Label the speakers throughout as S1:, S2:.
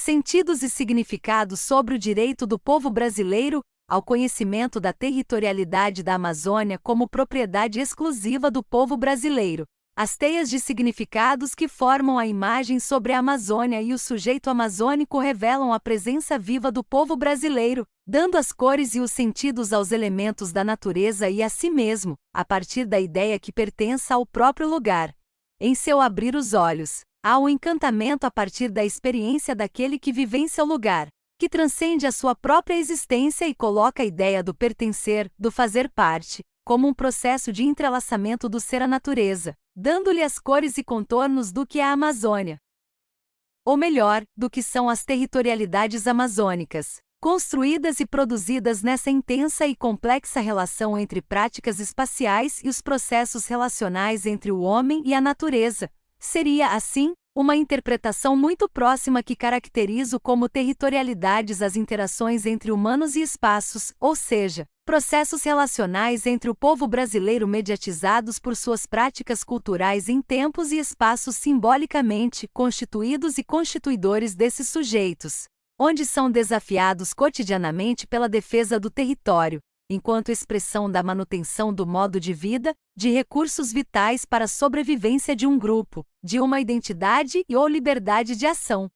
S1: Sentidos e significados sobre o direito do povo brasileiro ao conhecimento da territorialidade da Amazônia como propriedade exclusiva do povo brasileiro. As teias de significados que formam a imagem sobre a Amazônia e o sujeito amazônico revelam a presença viva do povo brasileiro, dando as cores e os sentidos aos elementos da natureza e a si mesmo, a partir da ideia que pertença ao próprio lugar. Em seu abrir os olhos, há um encantamento a partir da experiência daquele que vivencia o lugar, que transcende a sua própria existência e coloca a ideia do pertencer, do fazer parte, como um processo de entrelaçamento do ser à natureza, dando-lhe as cores e contornos do que é a Amazônia. Ou melhor, do que são as territorialidades amazônicas, construídas e produzidas nessa intensa e complexa relação entre práticas espaciais e os processos relacionais entre o homem e a natureza. Seria, assim, uma interpretação muito próxima que caracteriza como territorialidades as interações entre humanos e espaços, ou seja, processos relacionais entre o povo brasileiro mediatizados por suas práticas culturais em tempos e espaços simbolicamente constituídos e constituidores desses sujeitos, onde são desafiados cotidianamente pela defesa do território, enquanto expressão da manutenção do modo de vida, de recursos vitais para a sobrevivência de um grupo, de uma identidade ou liberdade de ação.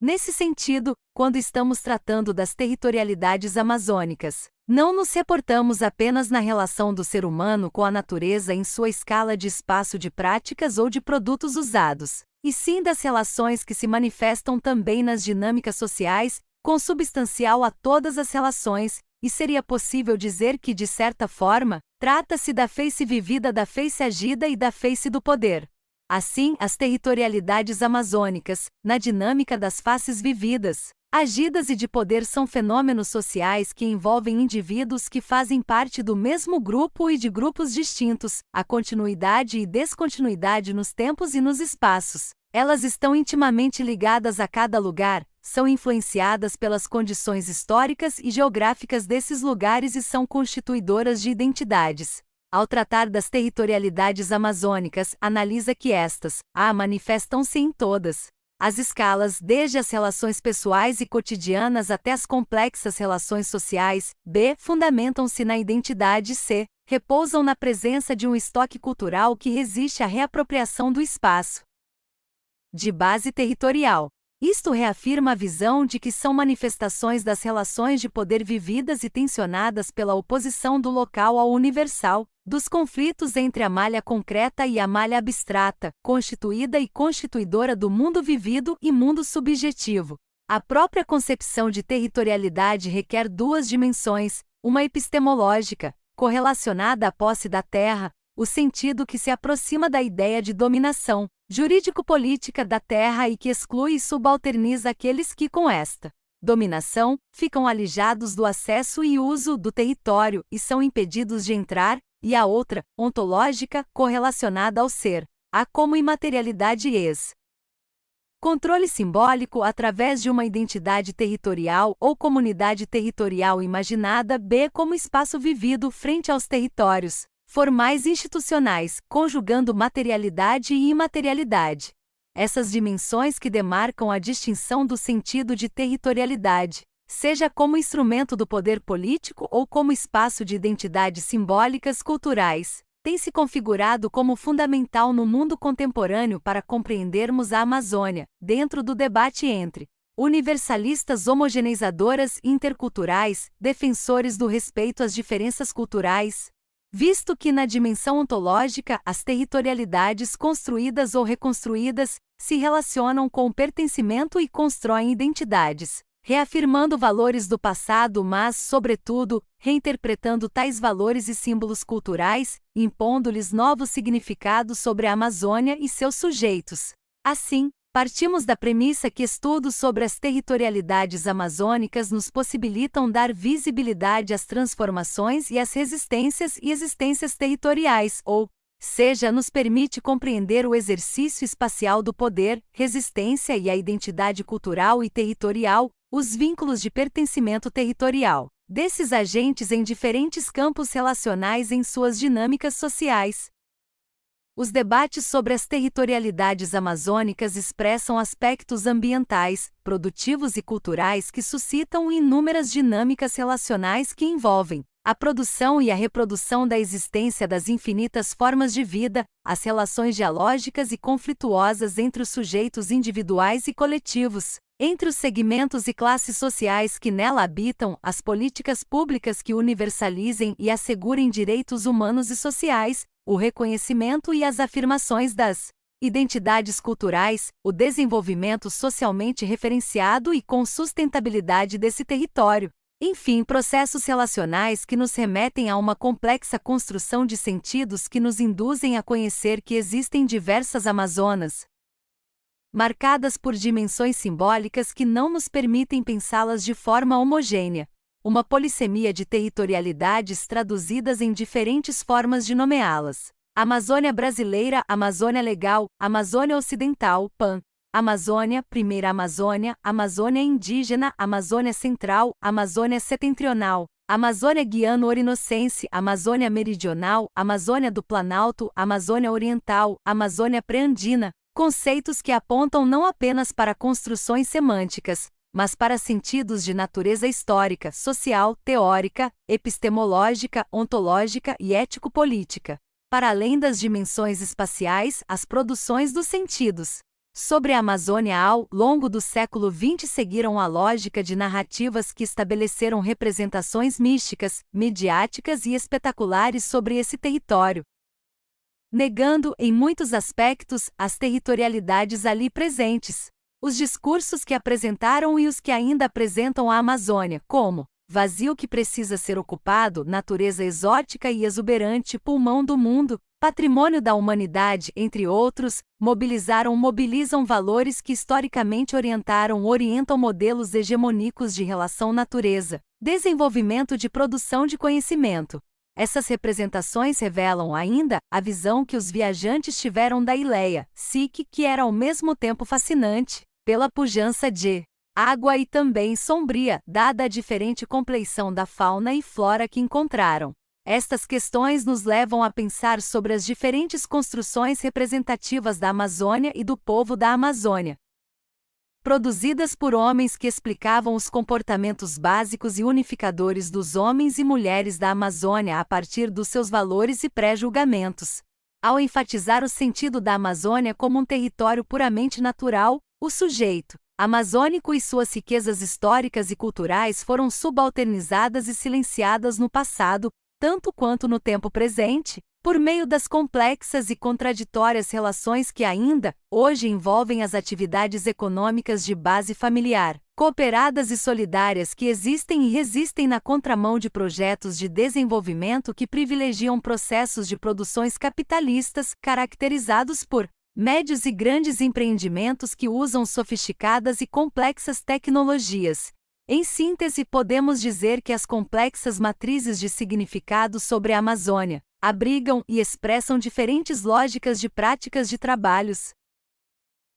S1: Nesse sentido, quando estamos tratando das territorialidades amazônicas, não nos reportamos apenas na relação do ser humano com a natureza em sua escala de espaço de práticas ou de produtos usados, e sim das relações que se manifestam também nas dinâmicas sociais, consubstancial a todas as relações, e seria possível dizer que, de certa forma, trata-se da face vivida, da face agida e da face do poder. Assim, as territorialidades amazônicas, na dinâmica das faces vividas, agidas e de poder são fenômenos sociais que envolvem indivíduos que fazem parte do mesmo grupo e de grupos distintos, a continuidade e descontinuidade nos tempos e nos espaços. Elas estão intimamente ligadas a cada lugar, são influenciadas pelas condições históricas e geográficas desses lugares e são constituidoras de identidades. Ao tratar das territorialidades amazônicas, analisa que estas, manifestam-se em todas as escalas, desde as relações pessoais e cotidianas até as complexas relações sociais, fundamentam-se na identidade, repousam na presença de um estoque cultural que resiste à reapropriação do espaço. De base territorial. Isto reafirma a visão de que são manifestações das relações de poder vividas e tensionadas pela oposição do local ao universal, dos conflitos entre a malha concreta e a malha abstrata, constituída e constituidora do mundo vivido e mundo subjetivo. A própria concepção de territorialidade requer duas dimensões, uma epistemológica, correlacionada à posse da terra, o sentido que se aproxima da ideia de dominação jurídico-política da terra e que exclui e subalterniza aqueles que, com esta dominação, ficam alijados do acesso e uso do território e são impedidos de entrar, e a outra, ontológica, correlacionada ao ser, a como imaterialidade controle simbólico através de uma identidade territorial ou comunidade territorial imaginada, como espaço vivido frente aos territórios formais institucionais, conjugando materialidade e imaterialidade. Essas dimensões que demarcam a distinção do sentido de territorialidade, seja como instrumento do poder político ou como espaço de identidades simbólicas culturais, têm se configurado como fundamental no mundo contemporâneo para compreendermos a Amazônia, dentro do debate entre universalistas homogeneizadoras interculturais, defensores do respeito às diferenças culturais, visto que na dimensão ontológica as territorialidades construídas ou reconstruídas se relacionam com o pertencimento e constroem identidades, reafirmando valores do passado mas, sobretudo, reinterpretando tais valores e símbolos culturais, impondo-lhes novos significados sobre a Amazônia e seus sujeitos. Assim, partimos da premissa que estudos sobre as territorialidades amazônicas nos possibilitam dar visibilidade às transformações e às resistências e existências territoriais, ou seja, nos permite compreender o exercício espacial do poder, resistência e a identidade cultural e territorial, os vínculos de pertencimento territorial desses agentes em diferentes campos relacionais em suas dinâmicas sociais. Os debates sobre as territorialidades amazônicas expressam aspectos ambientais, produtivos e culturais que suscitam inúmeras dinâmicas relacionais que envolvem a produção e a reprodução da existência das infinitas formas de vida, as relações dialógicas e conflituosas entre os sujeitos individuais e coletivos, entre os segmentos e classes sociais que nela habitam, as políticas públicas que universalizem e assegurem direitos humanos e sociais, o reconhecimento e as afirmações das identidades culturais, o desenvolvimento socialmente referenciado e com sustentabilidade desse território. Enfim, processos relacionais que nos remetem a uma complexa construção de sentidos que nos induzem a conhecer que existem diversas Amazonas, marcadas por dimensões simbólicas que não nos permitem pensá-las de forma homogênea. Uma polissemia de territorialidades traduzidas em diferentes formas de nomeá-las. Amazônia Brasileira, Amazônia Legal, Amazônia Ocidental, PAN. Amazônia, Primeira Amazônia, Amazônia Indígena, Amazônia Central, Amazônia Setentrional, Amazônia Guiano-Orinocense, Amazônia Meridional, Amazônia do Planalto, Amazônia Oriental, Amazônia Pré-Andina, conceitos que apontam não apenas para construções semânticas, mas para sentidos de natureza histórica, social, teórica, epistemológica, ontológica e ético-política. Para além das dimensões espaciais, as produções dos sentidos sobre a Amazônia ao longo do século XX seguiram a lógica de narrativas que estabeleceram representações místicas, midiáticas e espetaculares sobre esse território, negando, em muitos aspectos, as territorialidades ali presentes. Os discursos que apresentaram e os que ainda apresentam a Amazônia como vazio que precisa ser ocupado, natureza exótica e exuberante, pulmão do mundo, patrimônio da humanidade, entre outros, mobilizam valores que historicamente orientam modelos hegemônicos de relação natureza, desenvolvimento de produção de conhecimento. Essas representações revelam ainda a visão que os viajantes tiveram da Ileia, psique que era ao mesmo tempo fascinante, pela pujança de água e também sombria, dada a diferente compleição da fauna e flora que encontraram. Estas questões nos levam a pensar sobre as diferentes construções representativas da Amazônia e do povo da Amazônia, produzidas por homens que explicavam os comportamentos básicos e unificadores dos homens e mulheres da Amazônia a partir dos seus valores e pré-julgamentos. Ao enfatizar o sentido da Amazônia como um território puramente natural, o sujeito amazônico e suas riquezas históricas e culturais foram subalternizadas e silenciadas no passado, tanto quanto no tempo presente, por meio das complexas e contraditórias relações que ainda, hoje envolvem as atividades econômicas de base familiar, cooperadas e solidárias que existem e resistem na contramão de projetos de desenvolvimento que privilegiam processos de produções capitalistas caracterizados por médios e grandes empreendimentos que usam sofisticadas e complexas tecnologias. Em síntese, podemos dizer que as complexas matrizes de significado sobre a Amazônia abrigam e expressam diferentes lógicas de práticas de trabalhos,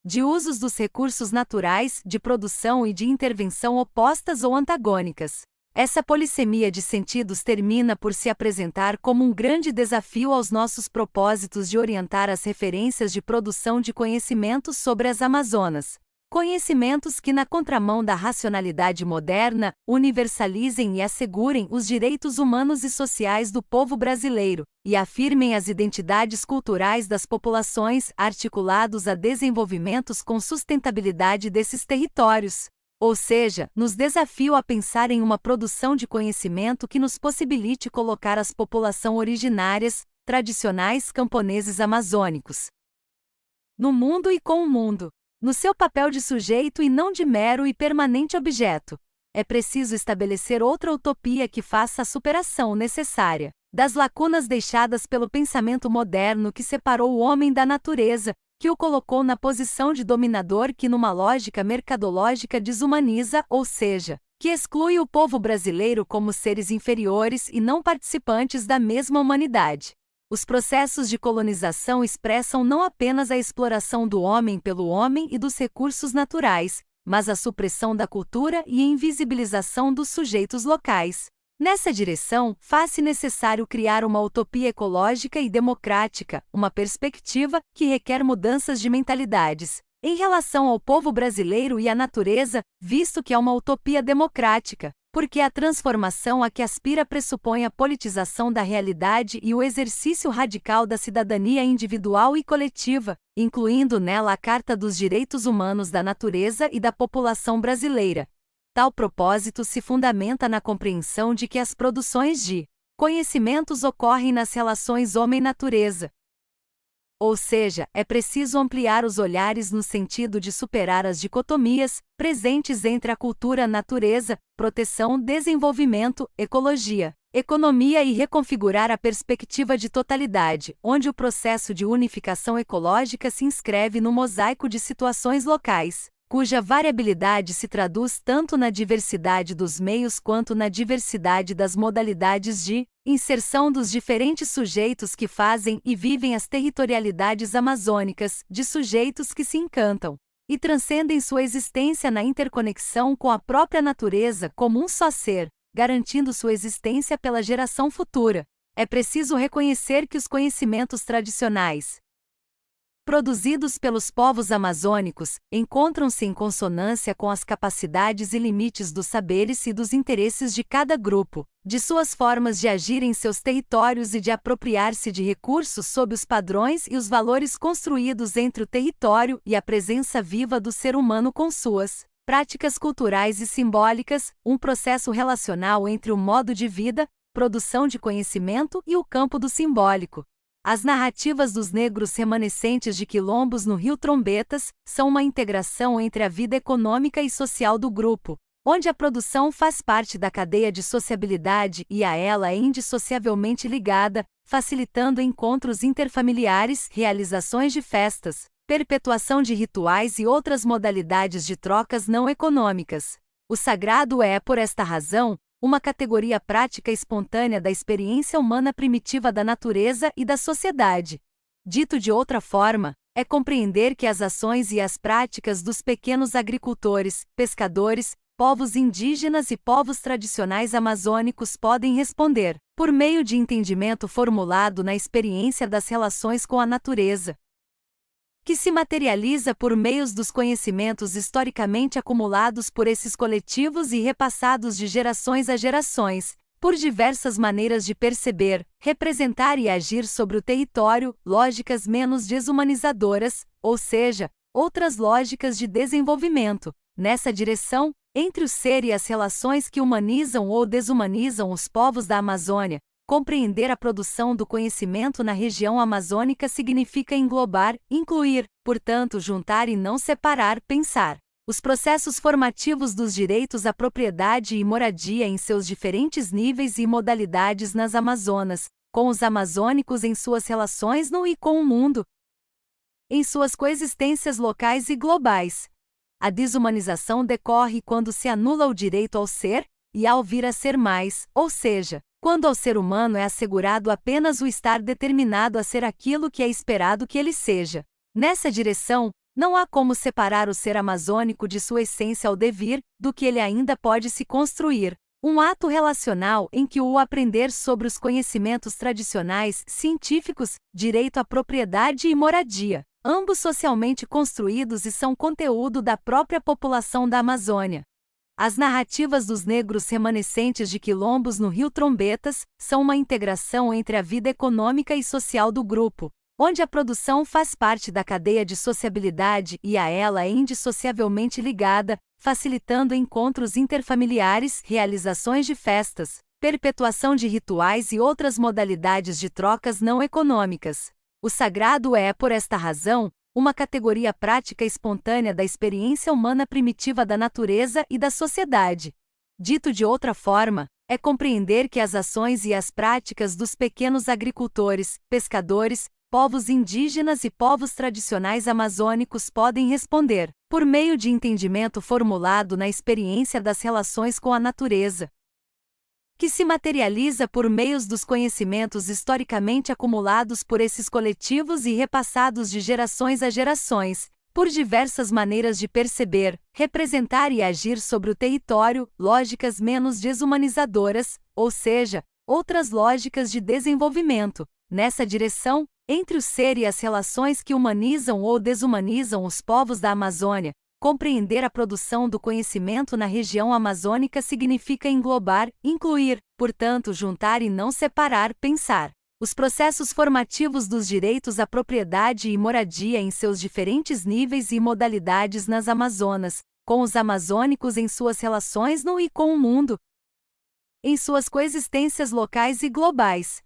S1: de usos dos recursos naturais, de produção e de intervenção opostas ou antagônicas. Essa polissemia de sentidos termina por se apresentar como um grande desafio aos nossos propósitos de orientar as referências de produção de conhecimentos sobre as Amazonas. Conhecimentos que, na contramão da racionalidade moderna, universalizem e assegurem os direitos humanos e sociais do povo brasileiro, e afirmem as identidades culturais das populações, articulados a desenvolvimentos com sustentabilidade desses territórios. Ou seja, nos desafio a pensar em uma produção de conhecimento que nos possibilite colocar as populações originárias, tradicionais camponeses amazônicos, no mundo e com o mundo, no seu papel de sujeito e não de mero e permanente objeto. É preciso estabelecer outra utopia que faça a superação necessária das lacunas deixadas pelo pensamento moderno que separou o homem da natureza, que o colocou na posição de dominador que numa lógica mercadológica desumaniza, ou seja, que exclui o povo brasileiro como seres inferiores e não participantes da mesma humanidade. Os processos de colonização expressam não apenas a exploração do homem pelo homem e dos recursos naturais, mas a supressão da cultura e a invisibilização dos sujeitos locais. Nessa direção, faz-se necessário criar uma utopia ecológica e democrática, uma perspectiva que requer mudanças de mentalidades em relação ao povo brasileiro e à natureza, visto que é uma utopia democrática, porque a transformação a que aspira pressupõe a politização da realidade e o exercício radical da cidadania individual e coletiva, incluindo nela a Carta dos Direitos Humanos da Natureza e da População Brasileira. Tal propósito se fundamenta na compreensão de que as produções de conhecimentos ocorrem nas relações homem-natureza. Ou seja, é preciso ampliar os olhares no sentido de superar as dicotomias presentes entre a cultura-natureza, proteção, desenvolvimento, ecologia, economia e reconfigurar a perspectiva de totalidade, onde o processo de unificação ecológica se inscreve no mosaico de situações locais, cuja variabilidade se traduz tanto na diversidade dos meios quanto na diversidade das modalidades de inserção dos diferentes sujeitos que fazem e vivem as territorialidades amazônicas, de sujeitos que se encantam e transcendem sua existência na interconexão com a própria natureza como um só ser, garantindo sua existência pela geração futura. É preciso reconhecer que os conhecimentos tradicionais produzidos pelos povos amazônicos, encontram-se em consonância com as capacidades e limites dos saberes e dos interesses de cada grupo, de suas formas de agir em seus territórios e de apropriar-se de recursos sob os padrões e os valores construídos entre o território e a presença viva do ser humano com suas práticas culturais e simbólicas, um processo relacional entre o modo de vida, produção de conhecimento e o campo do simbólico. As narrativas dos negros remanescentes de quilombos no Rio Trombetas são uma integração entre a vida econômica e social do grupo, onde a produção faz parte da cadeia de sociabilidade e a ela é indissociavelmente ligada, facilitando encontros interfamiliares, realizações de festas, perpetuação de rituais e outras modalidades de trocas não econômicas. O sagrado é, por esta razão, uma categoria prática espontânea da experiência humana primitiva da natureza e da sociedade. Dito de outra forma, é compreender que as ações e as práticas dos pequenos agricultores, pescadores, povos indígenas e povos tradicionais amazônicos podem responder, por meio de entendimento formulado na experiência das relações com a natureza, que se materializa por meios dos conhecimentos historicamente acumulados por esses coletivos e repassados de gerações a gerações, por diversas maneiras de perceber, representar e agir sobre o território, lógicas menos desumanizadoras, ou seja, outras lógicas de desenvolvimento. Nessa direção, entre o ser e as relações que humanizam ou desumanizam os povos da Amazônia, compreender a produção do conhecimento na região amazônica significa englobar, incluir, portanto juntar e não separar, pensar os processos formativos dos direitos à propriedade e moradia em seus diferentes níveis e modalidades nas Amazonas, com os amazônicos em suas relações no e com o mundo, em suas coexistências locais e globais. A desumanização decorre quando se anula o direito ao ser e ao vir a ser mais, ou seja, quando ao ser humano é assegurado apenas o estar determinado a ser aquilo que é esperado que ele seja. Nessa direção, não há como separar o ser amazônico de sua essência ao devir, do que ele ainda pode se construir. Um ato relacional em que o aprender sobre os conhecimentos tradicionais, científicos, direito à propriedade e moradia, ambos socialmente construídos e são conteúdo da própria população da Amazônia. As narrativas dos negros remanescentes de quilombos no Rio Trombetas são uma integração entre a vida econômica e social do grupo, onde a produção faz parte da cadeia de sociabilidade e a ela é indissociavelmente ligada, facilitando encontros interfamiliares, realizações de festas, perpetuação de rituais e outras modalidades de trocas não econômicas. O sagrado é, por esta razão, uma categoria prática espontânea da experiência humana primitiva da natureza e da sociedade. Dito de outra forma, é compreender que as ações e as práticas dos pequenos agricultores, pescadores, povos indígenas e povos tradicionais amazônicos podem responder, por meio de entendimento formulado na experiência das relações com a natureza, que se materializa por meios dos conhecimentos historicamente acumulados por esses coletivos e repassados de gerações a gerações, por diversas maneiras de perceber, representar e agir sobre o território, lógicas menos desumanizadoras, ou seja, outras lógicas de desenvolvimento. Nessa direção, entre o ser e as relações que humanizam ou desumanizam os povos da Amazônia, compreender a produção do conhecimento na região amazônica significa englobar, incluir, portanto, juntar e não separar, pensar. Os processos formativos dos direitos à propriedade e moradia em seus diferentes níveis e modalidades nas Amazonas, com os amazônicos em suas relações no e com o mundo, em suas coexistências locais e globais.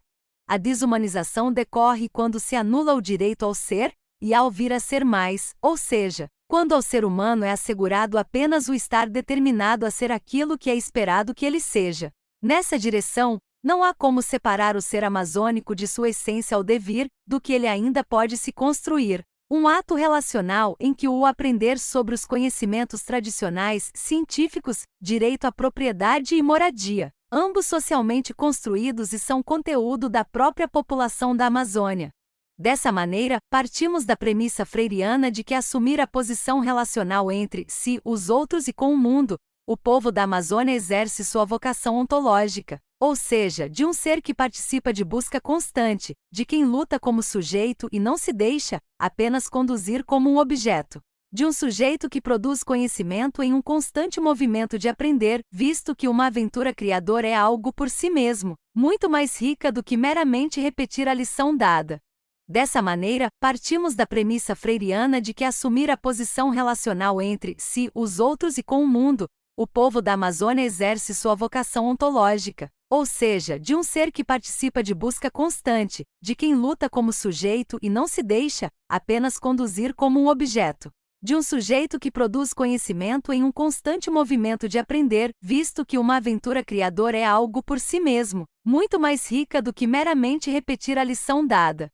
S1: A desumanização decorre quando se anula o direito ao ser e ao vir a ser mais, ou seja, quando ao ser humano é assegurado apenas o estar determinado a ser aquilo que é esperado que ele seja. Nessa direção, não há como separar o ser amazônico de sua essência ao devir, do que ele ainda pode se construir. Um ato relacional em que o aprender sobre os conhecimentos tradicionais, científicos, direito à propriedade e moradia, ambos socialmente construídos e são conteúdo da própria população da Amazônia. Dessa maneira, partimos da premissa freiriana de que assumir a posição relacional entre si, os outros e com o mundo, o povo da Amazônia exerce sua vocação ontológica, ou seja, de um ser que participa de busca constante, de quem luta como sujeito e não se deixa apenas conduzir como um objeto. De um sujeito que produz conhecimento em um constante movimento de aprender, visto que uma aventura criadora é algo por si mesmo, muito mais rica do que meramente repetir a lição dada. Dessa maneira, partimos da premissa freiriana de que assumir a posição relacional entre si, os outros e com o mundo, o povo da Amazônia exerce sua vocação ontológica, ou seja, de um ser que participa de busca constante, de quem luta como sujeito e não se deixa apenas conduzir como um objeto. De um sujeito que produz conhecimento em um constante movimento de aprender, visto que uma aventura criadora é algo por si mesmo, muito mais rica do que meramente repetir a lição dada.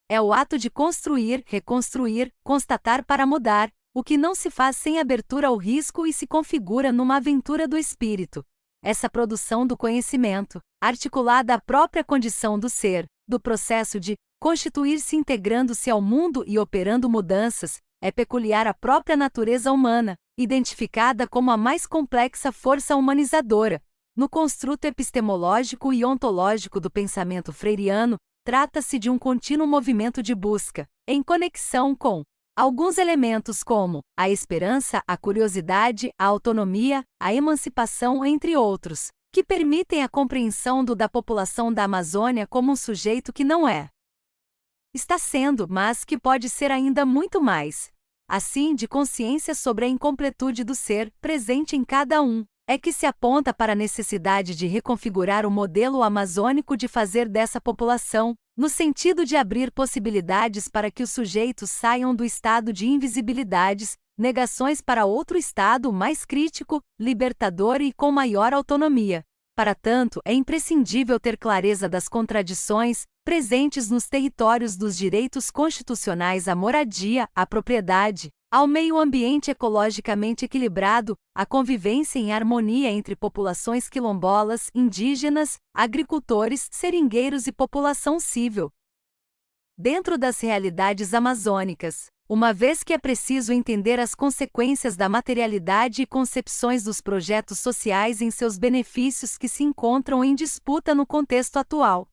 S1: É o ato de construir, reconstruir, constatar para mudar, o que não se faz sem abertura ao risco e se configura numa aventura do espírito. Essa produção do conhecimento, articulada à própria condição do ser, do processo de constituir-se integrando-se ao mundo e operando mudanças, é peculiar à própria natureza humana, identificada como a mais complexa força humanizadora. No construto epistemológico e ontológico do pensamento freiriano, trata-se de um contínuo movimento de busca, em conexão com alguns elementos como a esperança, a curiosidade, a autonomia, a emancipação, entre outros, que permitem a compreensão da população da Amazônia como um sujeito que não é, está sendo, mas que pode ser ainda muito mais. Assim, de consciência sobre a incompletude do ser, presente em cada um, é que se aponta para a necessidade de reconfigurar o modelo amazônico de fazer dessa população, no sentido de abrir possibilidades para que os sujeitos saiam do estado de invisibilidades, negações para outro estado mais crítico, libertador e com maior autonomia. Para tanto, é imprescindível ter clareza das contradições presentes nos territórios dos direitos constitucionais à moradia, à propriedade, ao meio ambiente ecologicamente equilibrado, à convivência em harmonia entre populações quilombolas, indígenas, agricultores, seringueiros e população civil. Dentro das realidades amazônicas, uma vez que é preciso entender as consequências da materialidade e concepções dos projetos sociais em seus benefícios que se encontram em disputa no contexto atual.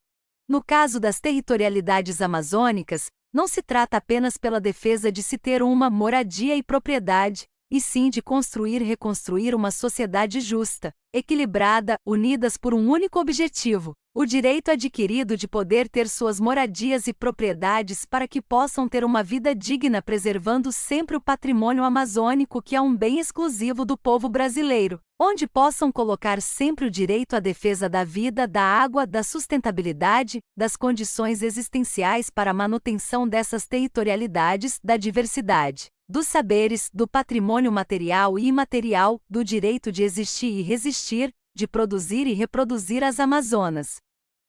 S1: No caso das territorialidades amazônicas, não se trata apenas pela defesa de se ter uma moradia e propriedade, e sim de construir e reconstruir uma sociedade justa, equilibrada, unidas por um único objetivo: o direito adquirido de poder ter suas moradias e propriedades para que possam ter uma vida digna, preservando sempre o patrimônio amazônico, que é um bem exclusivo do povo brasileiro, onde possam colocar sempre o direito à defesa da vida, da água, da sustentabilidade, das condições existenciais para a manutenção dessas territorialidades, da diversidade dos saberes, do patrimônio material e imaterial, do direito de existir e resistir, de produzir e reproduzir as Amazonas.